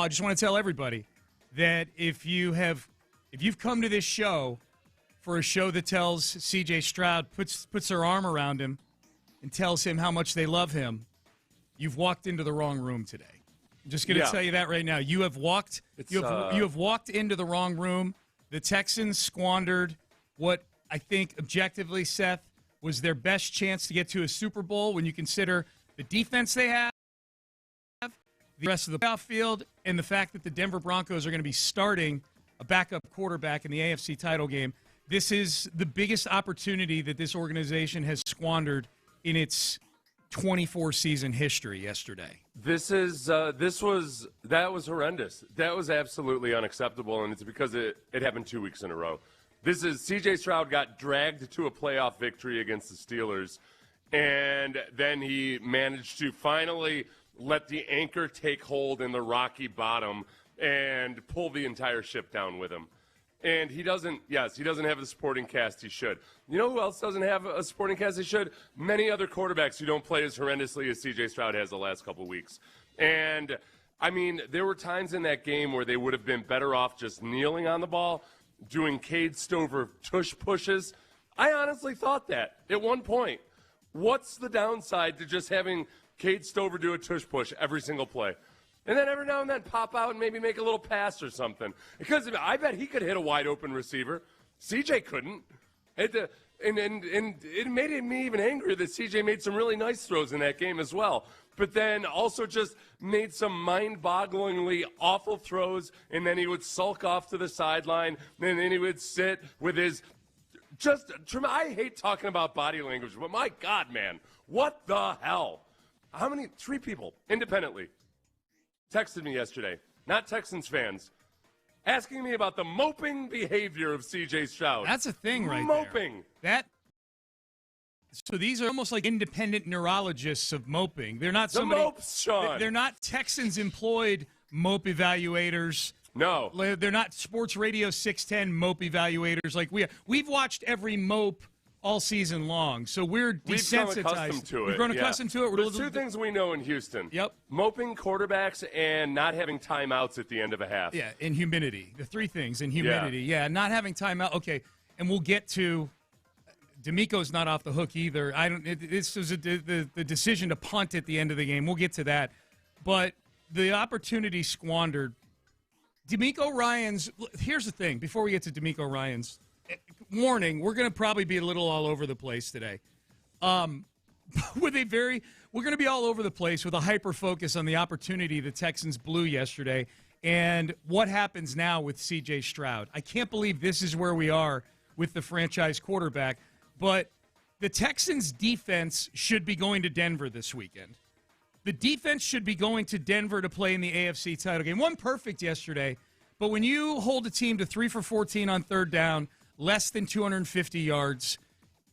I just want to tell everybody that if you've come to this show for a show that tells C.J. Stroud, puts their arm around him and tells him how much they love him, you've walked into the wrong room today. I'm just going to tell you that right now. You have walked into the wrong room. The Texans squandered what I think objectively, Seth, was their best chance to get to a Super Bowl when you consider the defense they have, the rest of the playoff field, and the fact that the Denver Broncos are going to be starting a backup quarterback in the AFC title game. This is the biggest opportunity that this organization has squandered in its 24-season history yesterday. That was horrendous. That was absolutely unacceptable, and it's because it happened 2 weeks in a row. This is C.J. Stroud got dragged to a playoff victory against the Steelers, and then he managed to finally let the anchor take hold in the rocky bottom and pull the entire ship down with him. And he doesn't have the supporting cast he should. You know who else doesn't have a supporting cast he should? Many other quarterbacks who don't play as horrendously as C.J. Stroud has the last couple of weeks. And, I mean, there were times in that game where they would have been better off just kneeling on the ball, doing Cade Stover tush pushes. I honestly thought that at one point. What's the downside to just having Cade Stover do a tush push every single play? And then every now and then pop out and maybe make a little pass or something. Because I bet he could hit a wide open receiver. CJ couldn't. And it made me even angrier that CJ made some really nice throws in that game as well. But then also just made some mind-bogglingly awful throws, and then he would sulk off to the sideline, and then he would sit with his I hate talking about body language, but my God, man, what the hell? Three people independently texted me yesterday, not Texans fans, asking me about the moping behavior of C.J. Stroud. That's a thing right moping. There. So these are almost like independent neurologists of moping. They're not somebody. The mopes, Sean. They're not Texans-employed mope evaluators. No. They're not Sports Radio 610 mope evaluators like we are. We've watched every mope all season long, so we're desensitized. We've grown accustomed to it. We've grown accustomed to it. There's two things we know in Houston. Yep. Moping quarterbacks and not having timeouts at the end of a half. Yeah, and humidity. The three things, and humidity. Yeah, not having timeout. Okay, and we'll get to D'Amico's not off the hook either. This was the decision to punt at the end of the game. We'll get to that. But the opportunity squandered. D'Amico Ryans, here's the thing, before we get to D'Amico Ryans, warning, we're going to probably be a little all over the place today. We're going to be all over the place with a hyper-focus on the opportunity the Texans blew yesterday and what happens now with C.J. Stroud. I can't believe this is where we are with the franchise quarterback, but the Texans' defense should be going to Denver this weekend. The defense should be going to Denver to play in the AFC title game. One perfect yesterday, but when you hold a team to 3 for 14 on third down, less than 250 yards,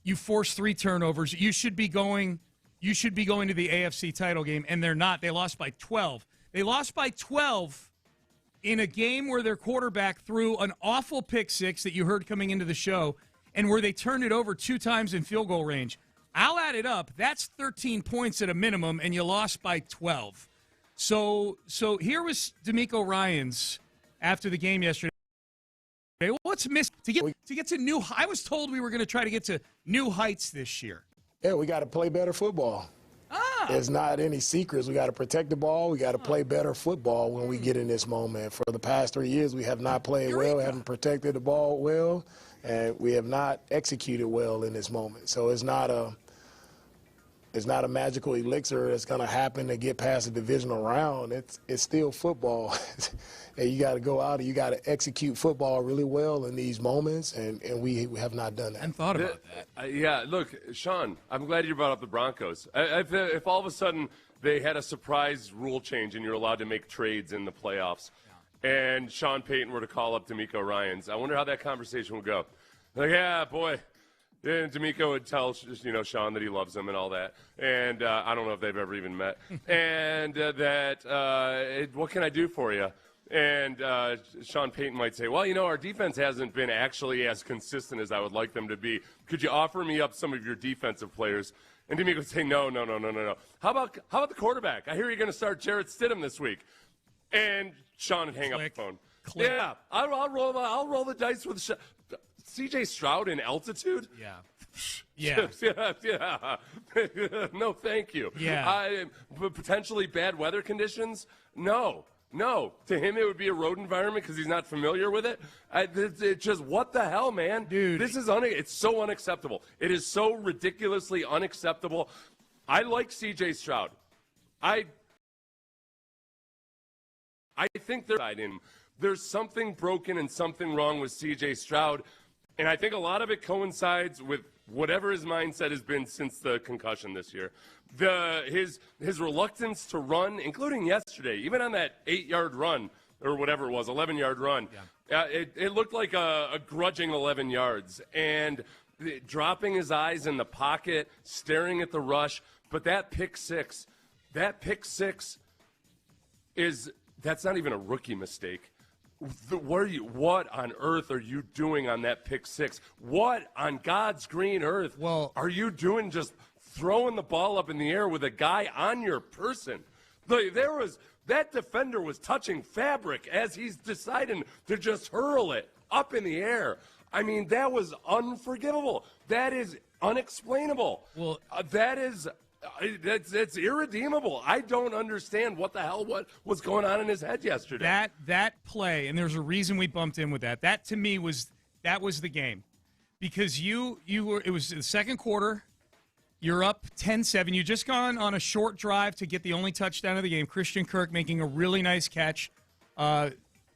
you force 3 turnovers, you should be going to the AFC title game, and they're not. They lost by 12. They lost by 12 in a game where their quarterback threw an awful pick six that you heard coming into the show, and where they turned it over 2 times in field goal range. I'll add it up. That's 13 points at a minimum, and you lost by 12. So here was D'Amico Ryans after the game yesterday. What's missing to get to new? I was told we were going to try to get to new heights this year. Yeah, we got to play better football. There's not any secrets. We got to protect the ball. We got to play better football when we get in this moment. For the past 3 years, we have not played well, haven't protected the ball well, and we have not executed well in this moment. So it's not a magical elixir that's going to happen to get past the divisional round. It's still football. And you got to go out and you got to execute football really well in these moments, and we have not done that. I hadn't thought about that. Yeah, look, Sean, I'm glad you brought up the Broncos. If all of a sudden they had a surprise rule change and you're allowed to make trades in the playoffs, and Sean Payton were to call up D'Amico Ryans, I wonder how that conversation would go. Like, yeah, boy. And D'Amico would tell Sean that he loves him and all that, and I don't know if they've ever even met. And what can I do for you? And Sean Payton might say, well, our defense hasn't been actually as consistent as I would like them to be. Could you offer me up some of your defensive players? And D'Amico would say, no. How about the quarterback? I hear you're going to start Jarrett Stidham this week. And Sean would hang Click. up the phone. Click. Yeah, I'll roll the dice with C.J. Stroud in altitude. Yeah. Yeah. Yeah. No, thank you. Yeah. Potentially bad weather conditions? No. To him, it would be a road environment because he's not familiar with it. It's just, what the hell, man? Dude. This is it's so unacceptable. It is so ridiculously unacceptable. I like C.J. Stroud. I think there's something broken and something wrong with C.J. Stroud, and I think a lot of it coincides with whatever his mindset has been since the concussion this year. His reluctance to run, including yesterday, even on that 8-yard run or whatever it was, 11-yard run, it looked like a grudging 11 yards. And dropping his eyes in the pocket, staring at the rush. But that pick six that's not even a rookie mistake. What on earth are you doing on that pick six? What on God's green earth are you doing just throwing the ball up in the air with a guy on your person? That defender was touching fabric as he's deciding to just hurl it up in the air. I mean, that was unforgivable. That is unexplainable. Well, that's irredeemable. I don't understand what the hell was going on in his head yesterday. That play, and there's a reason we bumped in with that. That to me was the game, because it was the second quarter. You're up 10-7. You just gone on a short drive to get the only touchdown of the game. Christian Kirk making a really nice catch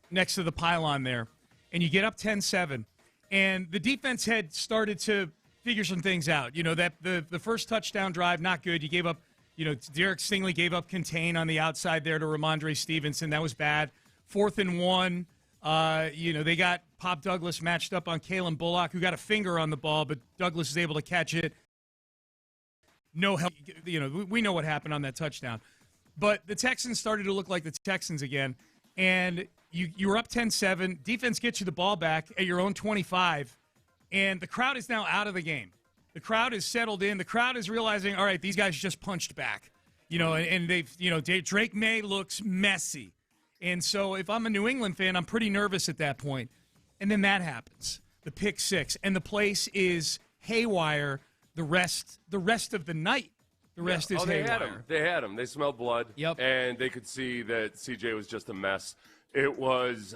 next to the pylon there, and you get up 10-7, and the defense had started to figure some things out. You know, that the first touchdown drive, not good. You gave up, Derek Stingley gave up contain on the outside there to Ramondre Stevenson. That was bad. 4th and 1, they got Pop Douglas matched up on Kalen Bullock, who got a finger on the ball, but Douglas is able to catch it. No help. We know what happened on that touchdown. But the Texans started to look like the Texans again, and you were up 10-7. Defense gets you the ball back at your own 25, and the crowd is now out of the game. The crowd is settled in. The crowd is realizing, all right, these guys just punched back. And they've, Drake May looks messy. And so if I'm a New England fan, I'm pretty nervous at that point. And then that happens, the pick six, and the place is haywire the rest of the night. The rest is haywire. They had him. They smelled blood. Yep. And they could see that CJ was just a mess. It was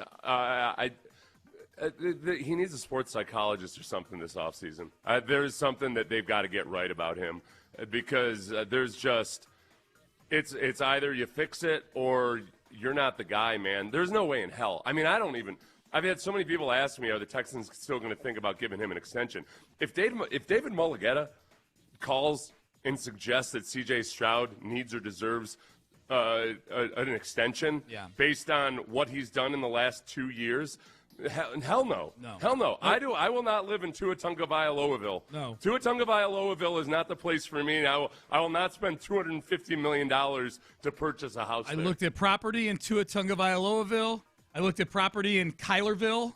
he needs a sports psychologist or something this offseason. There's something that they've got to get right about him, because there's just it's either you fix it or you're not the guy, man. There's no way in hell. I mean, I've had so many people ask me, are the Texans still going to think about giving him an extension? If David Mulligetta calls and suggests that C.J. Stroud needs or deserves an extension based on what he's done in the last 2 years, hell no. Hell no. I will not live in Tuatunga Vailoaville. No. Tuatunga Vailoaville is not the place for me. I will not spend $250 million to purchase a house there. I looked at property in Tuatunga Vailoaville. I looked at property in Kylerville.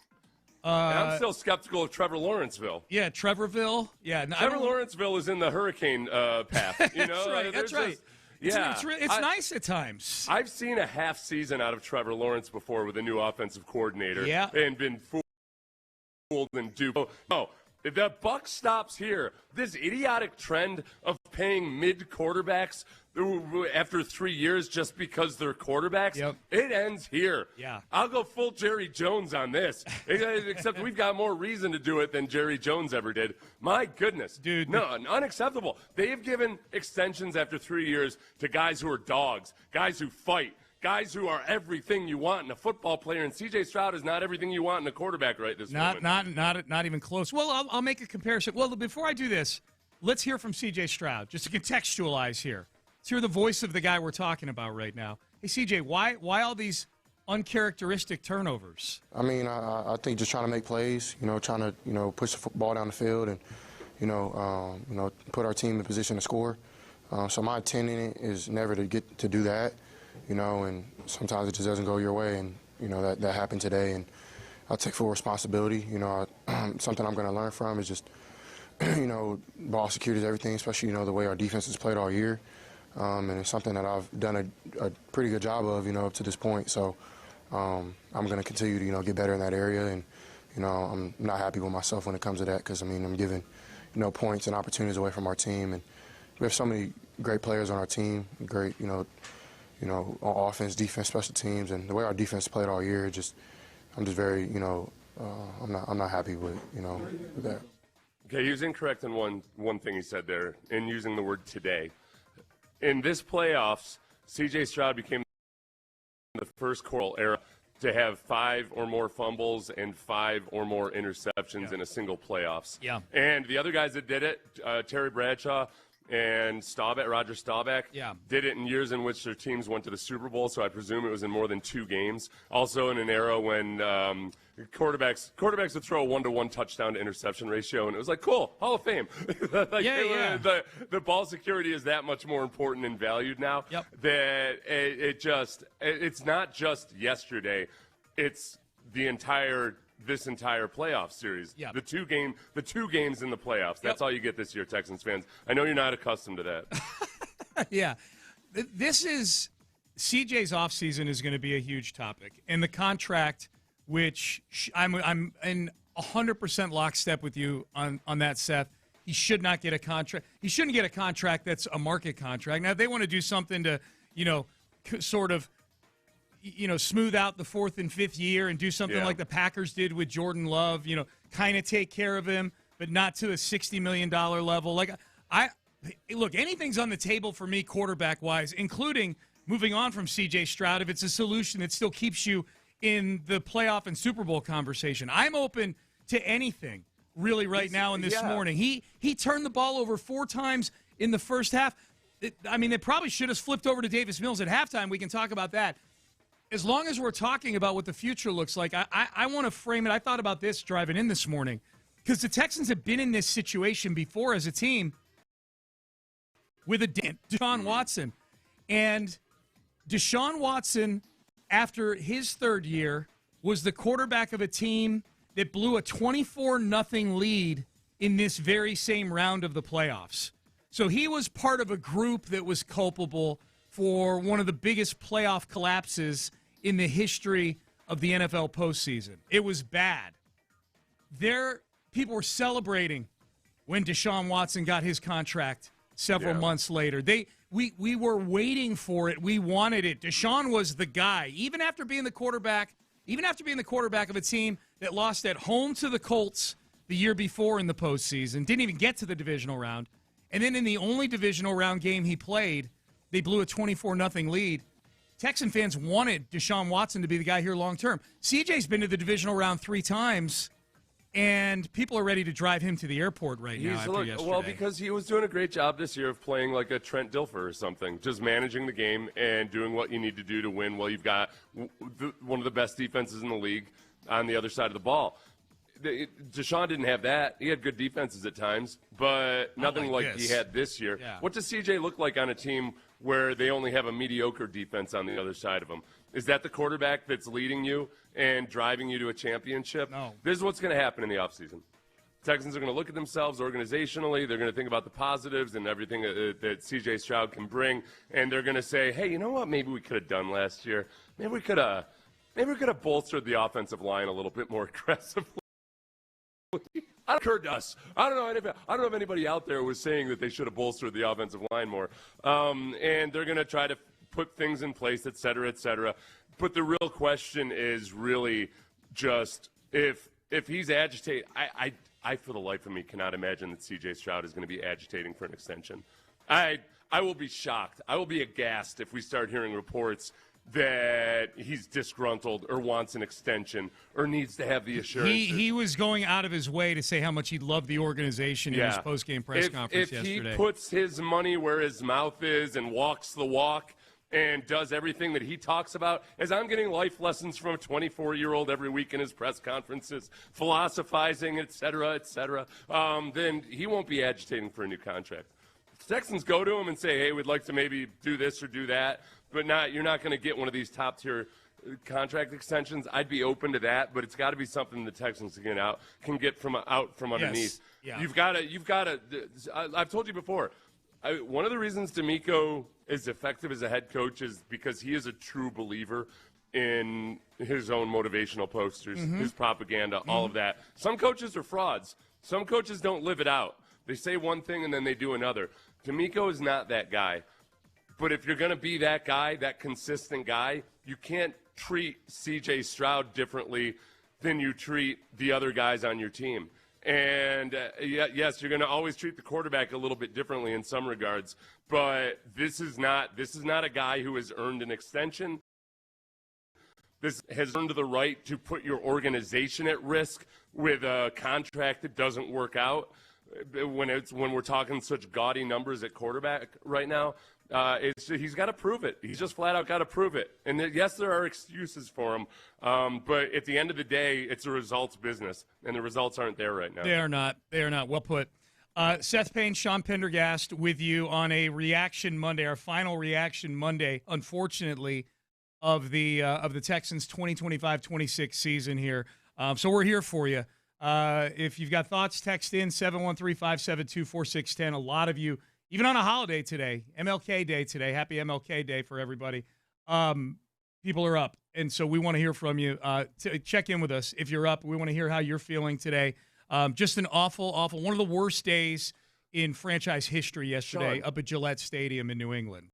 And I'm still skeptical of Trevor Lawrenceville. Yeah, Trevorville. Yeah, Trevor Lawrenceville is in the hurricane path. That's right. That's right. Yeah, it's nice at times. I've seen a half season out of Trevor Lawrence before with a new offensive coordinator. Yeah. And been fooled and duped. No, if the buck stops here, this idiotic trend of paying mid-quarterbacks after 3 years just because they're quarterbacks, it ends here. Yeah. I'll go full Jerry Jones on this, except we've got more reason to do it than Jerry Jones ever did. My goodness. Dude. No, unacceptable. They've given extensions after 3 years to guys who are dogs, guys who fight, guys who are everything you want in a football player, and C.J. Stroud is not everything you want in a quarterback right this moment. Not even close. Well, I'll make a comparison. Well, before I do this, let's hear from C.J. Stroud, just to contextualize here. Let's hear the voice of the guy we're talking about right now. Hey, C.J., why all these uncharacteristic turnovers? I mean, I think just trying to make plays, trying to, push the football down the field and, put our team in position to score. So my intent in it is never to get to do that, and sometimes it just doesn't go your way, and, that happened today, and I'll take full responsibility. Something I'm going to learn from is just, ball security is everything, especially, the way our defense has played all year. and it's something that I've done a pretty good job of, up to this point. So I'm going to continue to, get better in that area, and, I'm not happy with myself when it comes to that because, I'm giving, points and opportunities away from our team, and we have so many great players on our team, great, on offense, defense, special teams, and the way our defense played all year, I'm just very, I'm not happy with, with that. Okay, he was incorrect in one thing he said there in using the word today. In this playoffs, C.J. Stroud became the first Coral era to have 5 or more fumbles and 5 or more interceptions in a single playoffs. Yeah. And the other guys that did it, Terry Bradshaw and Roger Staubach, did it in years in which their teams went to the Super Bowl, so I presume it was in more than 2 games. Also in an era when quarterbacks would throw a 1-to-1 touchdown to interception ratio, and it was like, cool, Hall of Fame. The ball security is that much more important and valued now that it's not just yesterday, it's this entire playoff series. The two games in the playoffs. That's all you get this year, Texans fans. I know you're not accustomed to that. Yeah. This is CJ's offseason is going to be a huge topic. And the contract, which I'm in 100% lockstep with you on that, Seth. He should not get a contract. He shouldn't get a contract that's a market contract. Now, if they want to do something to, sort of smooth out the 4th and 5th year and do something like the Packers did with Jordan Love, kind of take care of him, but not to a $60 million level. Look, anything's on the table for me quarterback-wise, including moving on from C.J. Stroud if it's a solution that still keeps you in the playoff and Super Bowl conversation. I'm open to anything, really, right now and this morning. He turned the ball over 4 times in the first half. They probably should have flipped over to Davis Mills at halftime. We can talk about that. As long as we're talking about what the future looks like, I want to frame it. I thought about this driving in this morning because the Texans have been in this situation before as a team with Deshaun Watson. And Deshaun Watson, after his 3rd year, was the quarterback of a team that blew a 24-0 lead in this very same round of the playoffs. So he was part of a group that was culpable for one of the biggest playoff collapses in the history of the NFL postseason. It was bad. People were celebrating when Deshaun Watson got his contract several months later. We were waiting for it. We wanted it. Deshaun was the guy. Even after being the quarterback of a team that lost at home to the Colts the year before in the postseason, didn't even get to the divisional round, and then in the only divisional round game he played, they blew a 24-0 lead. Texan fans wanted Deshaun Watson to be the guy here long term. CJ's been to the divisional round 3 times, and people are ready to drive him to the airport right now after yesterday. Well, because he was doing a great job this year of playing like a Trent Dilfer or something, just managing the game and doing what you need to do to win while you've got one of the best defenses in the league on the other side of the ball. Deshaun didn't have that. He had good defenses at times, but nothing like he had this year. Yeah. What does CJ look like on a team where they only have a mediocre defense on the other side of them? Is that the quarterback that's leading you and driving you to a championship? No. This is what's going to happen in the offseason. Texans are going to look at themselves organizationally. They're going to think about the positives and everything that C.J. Stroud can bring, and they're going to say, hey, you know what maybe we could have done last year? Maybe we could have bolstered the offensive line a little bit more aggressively. It occurred to us. I don't know if anybody out there was saying that they should have bolstered the offensive line more. And they're going to try to put things in place, et cetera, et cetera. But the real question is really just if he's agitated. I, for the life of me, cannot imagine that C.J. Stroud is going to be agitating for an extension. I will be shocked. I will be aghast if we start hearing reports that he's disgruntled or wants an extension or needs to have the assurance. He was going out of his way to say how much he loved the organization in his post-game press conference yesterday. If he puts his money where his mouth is and walks the walk and does everything that he talks about, as I'm getting life lessons from a 24-year-old every week in his press conferences, philosophizing, et cetera, then he won't be agitating for a new contract. If the Texans go to him and say, hey, we'd like to maybe do this or do that, but you're not going to get one of these top-tier contract extensions, I'd be open to that, but it's got to be something the Texans can get from underneath. Yeah. You've got to. I've told you before, One of the reasons D'Amico is effective as a head coach is because he is a true believer in his own motivational posters, his propaganda, all of that. Some coaches are frauds. Some coaches don't live it out. They say one thing and then they do another. D'Amico is not that guy. But if you're going to be that guy, that consistent guy, you can't treat C.J. Stroud differently than you treat the other guys on your team. And, yes, you're going to always treat the quarterback a little bit differently in some regards. But this is not a guy who has earned an extension. This has earned the right to put your organization at risk with a contract that doesn't work out. When we're talking such gaudy numbers at quarterback right now, he's got to prove it. He's just flat out got to prove it. And yes, there are excuses for him, but at the end of the day, it's a results business, and the results aren't there right now. They are not. They are not. Well put. Seth Payne, Sean Pendergast with you on a Reaction Monday, our final Reaction Monday, unfortunately, of the Texans' 2025-26 season here. So we're here for you. If you've got thoughts, text in 713-572-4610. A lot of you, even on a holiday today, MLK Day today, happy MLK Day for everybody, people are up. And so we want to hear from you. Check in with us if you're up. We want to hear how you're feeling today. Just an awful, one of the worst days in franchise history yesterday up at Gillette Stadium in New England.